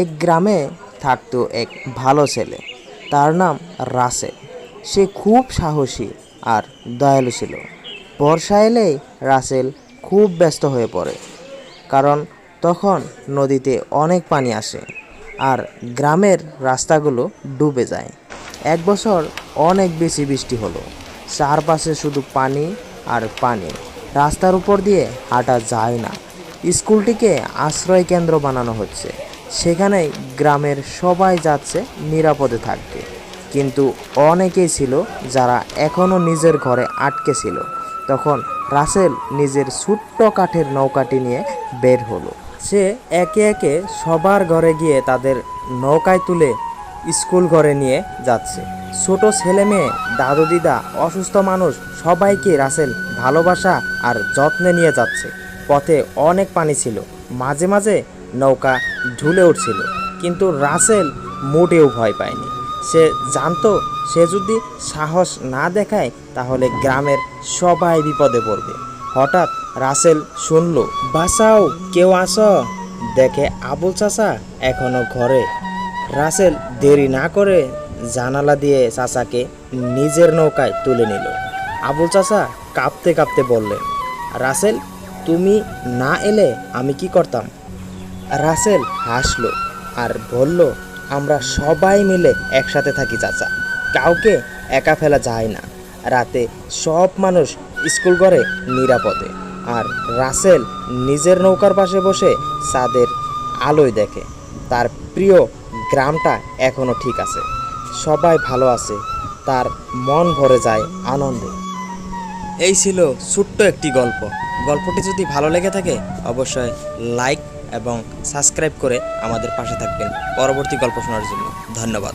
এক গ্রামে থাকতো এক ভালো ছেলে, তার নাম রাসেল। সে খুব সাহসী আর দয়ালু ছিল। বর্ষা এলেই রাসেল খুব ব্যস্ত হয়ে পড়ে, কারণ তখন নদীতে অনেক পানি আসে আর গ্রামের রাস্তাগুলো ডুবে যায়। এক বছর অনেক বেশি বৃষ্টি হলো, চারপাশে শুধু পানি আর পানি। রাস্তার উপর দিয়ে হাঁটা যায় না। স্কুলটিকে আশ্রয় কেন্দ্র বানানো হচ্ছে, সেখানে গ্রামের সবাই যাচ্ছে নিরাপদে থাকতে। কিন্তু অনেকেই ছিল যারা এখনও নিজের ঘরে আটকে ছিল। তখন রাসেল নিজের ছোট্ট কাঠের নৌকাটি নিয়ে বের হলো। সে একে একে সবার ঘরে গিয়ে তাদের নৌকায় তুলে স্কুল ঘরে নিয়ে যাচ্ছে। ছোট ছেলে মেয়ে, দাদু দিদা, অসুস্থ মানুষ, সবাইকে রাসেল ভালোবাসা আর যত্নে নিয়ে যাচ্ছে। পথে অনেক পানি ছিল, মাঝে মাঝে নৌকা ঢুলে উঠছিল, কিন্তু রাসেল মোটেও ভয় পায়নি। সে জানতো সে যদি সাহস না দেখায় তাহলে গ্রামের সবাই বিপদে পড়বে। হঠাৎ রাসেল শুনল, বাঁচাও, কেউ আসো। দেখে আবুল চাচা এখনো ঘরে। রাসেল দেরি না করে জানালা দিয়ে চাচাকে নিজের নৌকায় তুলে নিল। আবুল চাচা কাঁপতে কাঁপতে বললেন, রাসেল, তুমি না এলে আমি কি করতাম? রাসেল হাসলো আর বলল, আমরা সবাই মিলে একসাথে থাকি চাচা, কাউকে একা ফেলা যায় না। রাতে সব মানুষ স্কুল ঘরে নিরাপদে, আর রাসেল নিজের নৌকার পাশে বসে চাঁদের আলোয় দেখে তার প্রিয় গ্রামটা এখনও ঠিক আছে, সবাই ভালো আছে। তার মন ভরে যায় আনন্দে। এই ছিল ছোট্ট একটি গল্প। গল্পটি যদি ভালো লেগে থাকে অবশ্যই লাইক এবং সাবস্ক্রাইব করে আমাদের পাশে থাকবেন পরবর্তী গল্প শোনার জন্য। ধন্যবাদ।